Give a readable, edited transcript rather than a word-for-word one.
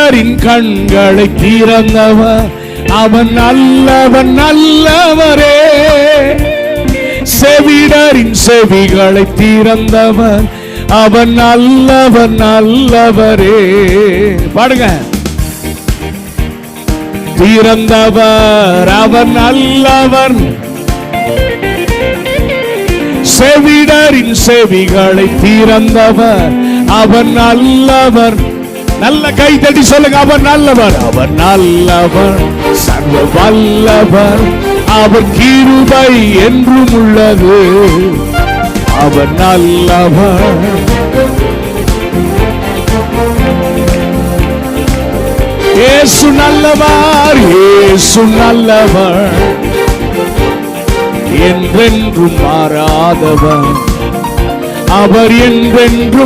செவிடரின் கண்களை திறந்தவர் அவன் நல்லவன் நல்லவரே. செவிடரின் செவிகளை திறந்தவர் அவன் நல்லவன் நல்லவரே. பாடுங்க. திறந்தவர் அவன் நல்லவன், செவிடரின் செவிகளை திறந்தவர் அவன் நல்லவர். நல்ல கை தட்டி சொல்லுங்க, அவர் நல்லவர், அவர் நல்லவர், சர்வ வல்லவர், அவர் கிருபை என்றும் உள்ளது, அவர் நல்லவர். இயேசு நல்லவர், இயேசு நல்லவர், என்றென்றும் மாறாதவர், அவர் என்றென்றும்